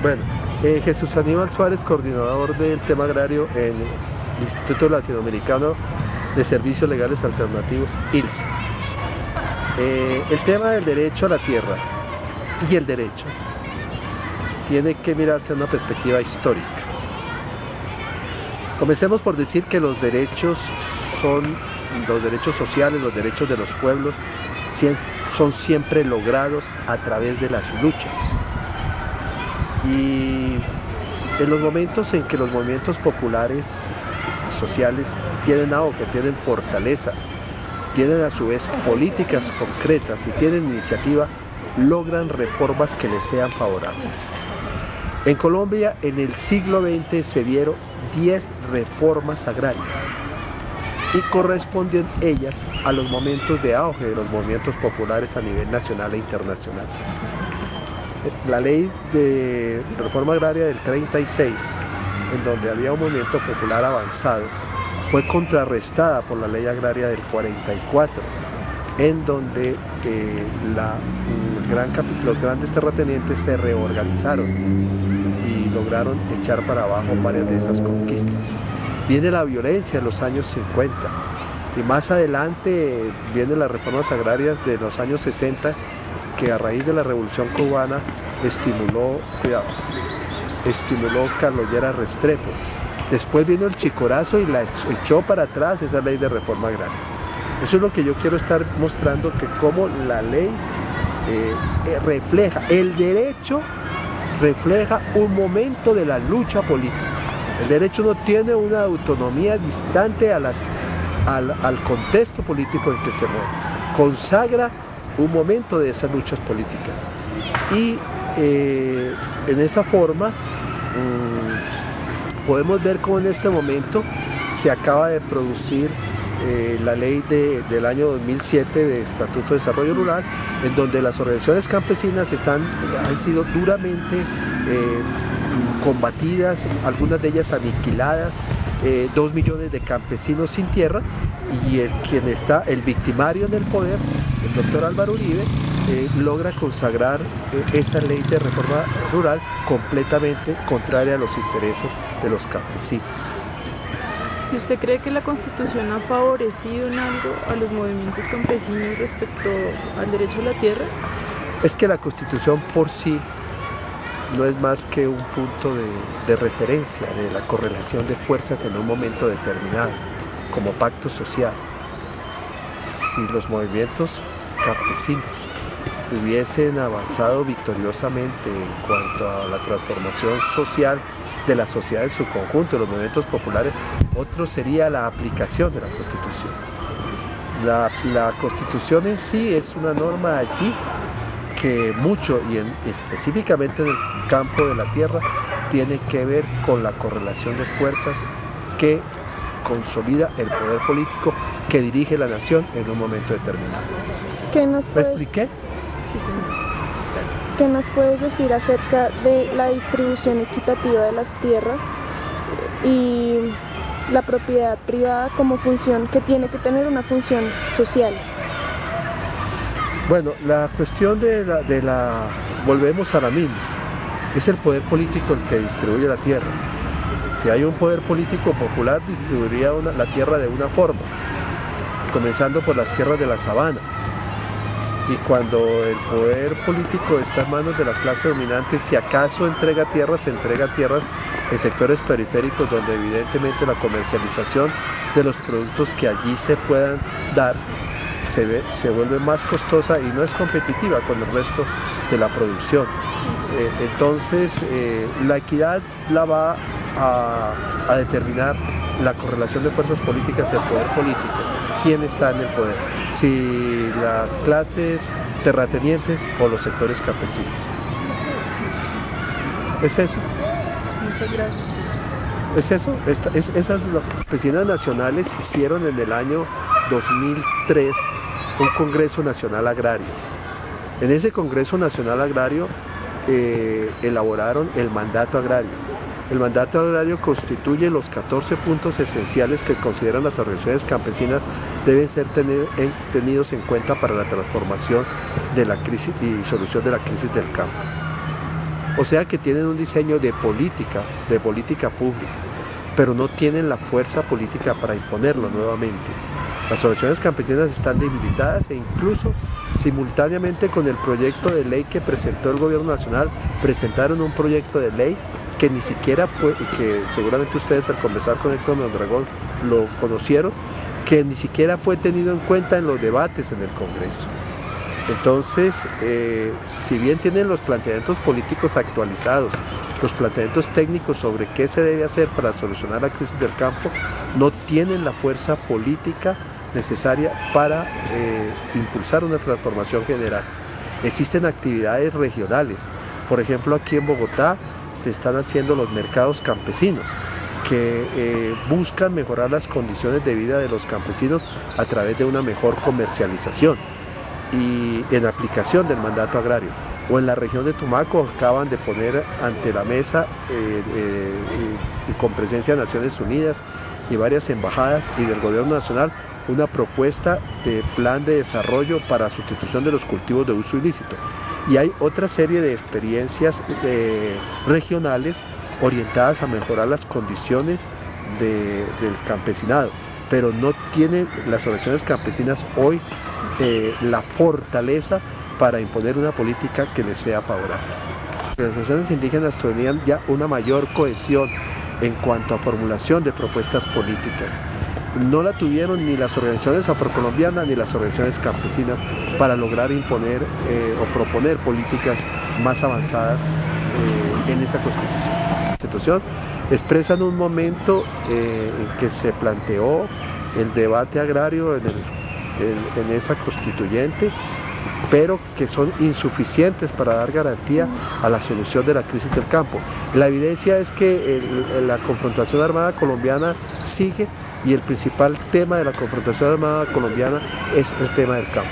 Bueno, Jesús Aníbal Suárez, coordinador del tema agrario en el Instituto Latinoamericano de Servicios Legales Alternativos, ILSA. El tema del derecho a la tierra y el derecho tiene que mirarse en una perspectiva histórica. Comencemos por decir que los derechos sociales, los derechos de los pueblos, son siempre logrados a través de las luchas. Y en los momentos en que los movimientos populares y sociales tienen auge, tienen fortaleza, tienen a su vez políticas concretas y tienen iniciativa, logran reformas que les sean favorables. En Colombia, en el siglo XX se dieron 10 reformas agrarias y corresponden ellas a los momentos de auge de los movimientos populares a nivel nacional e internacional. La ley de reforma agraria del 36, en donde había un movimiento popular avanzado, fue contrarrestada por la ley agraria del 44, en donde los grandes terratenientes se reorganizaron y lograron echar para abajo varias de esas conquistas. Viene la violencia en los años 50 y más adelante vienen las reformas agrarias de los años 60, que a raíz de la Revolución Cubana estimuló Carlos Lleras Restrepo. Después vino el Chicorazo y la echó para atrás esa ley de reforma agraria. Eso es lo que yo quiero estar mostrando, que cómo la ley refleja, el derecho refleja un momento de la lucha política. El derecho no tiene una autonomía distante al contexto político en que se mueve. Consagra un momento de esas luchas políticas. Y en esa forma podemos ver cómo en este momento se acaba de producir la ley del año 2007 de Estatuto de Desarrollo Rural, en donde las organizaciones campesinas han sido duramente combatidas, algunas de ellas aniquiladas, 2 millones de campesinos sin tierra, y quien está, el victimario en el poder, el doctor Álvaro Uribe, logra consagrar esa ley de reforma rural completamente contraria a los intereses de los campesinos. ¿Y usted cree que la Constitución ha favorecido en algo a los movimientos campesinos respecto al derecho a la tierra? Es que la Constitución por sí no es más que un punto de referencia de la correlación de fuerzas en un momento determinado, como pacto social. Si los movimientos campesinos hubiesen avanzado victoriosamente en cuanto a la transformación social de la sociedad en su conjunto, de los movimientos populares, otro sería la aplicación de la Constitución. La Constitución en sí es una norma allí que mucho, y específicamente en el campo de la tierra, tiene que ver con la correlación de fuerzas que consolida el poder político que dirige la nación en un momento determinado. ¿Me expliqué? Sí, sí. ¿Qué nos puedes decir acerca de la distribución equitativa de las tierras y la propiedad privada como función, que tiene que tener una función social? Bueno, la cuestión volvemos a la misma, es el poder político el que distribuye la tierra. Si hay un poder político popular, distribuiría la tierra de una forma, comenzando por las tierras de la sabana. Y cuando el poder político está en manos de la clase dominante, si acaso entrega tierras en sectores periféricos donde evidentemente la comercialización de los productos que allí se puedan dar se vuelve más costosa y no es competitiva con el resto de la producción. Entonces la equidad la va a determinar la correlación de fuerzas políticas y el poder político. ¿Quién está en el poder? Si las clases terratenientes o los sectores campesinos. ¿Es eso? Muchas gracias. ¿Es eso? Esas campesinas nacionales hicieron en el año 2003 un Congreso Nacional Agrario. En ese Congreso Nacional Agrario elaboraron el mandato agrario. El mandato agrario constituye los 14 puntos esenciales que consideran las organizaciones campesinas deben ser tenidos en cuenta para la transformación de la crisis y solución de la crisis del campo. O sea que tienen un diseño de política pública, pero no tienen la fuerza política para imponerlo nuevamente. Las organizaciones campesinas están debilitadas e incluso simultáneamente con el proyecto de ley que presentó el gobierno nacional, presentaron un proyecto de ley que ni siquiera fue, y que seguramente ustedes al conversar con Héctor Mondragón lo conocieron, que ni siquiera fue tenido en cuenta en los debates en el Congreso. Entonces, si bien tienen los planteamientos políticos actualizados, los planteamientos técnicos sobre qué se debe hacer para solucionar la crisis del campo, no tienen la fuerza política necesaria para impulsar una transformación general. Existen actividades regionales, por ejemplo aquí en Bogotá se están haciendo los mercados campesinos, que buscan mejorar las condiciones de vida de los campesinos a través de una mejor comercialización y en aplicación del mandato agrario. O en la región de Tumaco acaban de poner ante la mesa con presencia de Naciones Unidas y varias embajadas y del gobierno nacional una propuesta de plan de desarrollo para sustitución de los cultivos de uso ilícito. Y hay otra serie de experiencias regionales orientadas a mejorar las condiciones del campesinado, pero no tienen las organizaciones campesinas hoy la fortaleza para imponer una política que les sea favorable. Las organizaciones indígenas tenían ya una mayor cohesión en cuanto a formulación de propuestas políticas. No la tuvieron ni las organizaciones afrocolombianas ni las organizaciones campesinas para lograr imponer o proponer políticas más avanzadas en esa Constitución. La Constitución expresa en un momento en que se planteó el debate agrario en esa constituyente, pero que son insuficientes para dar garantía a la solución de la crisis del campo. La evidencia es que la confrontación armada colombiana sigue y el principal tema de la confrontación armada colombiana es el tema del campo.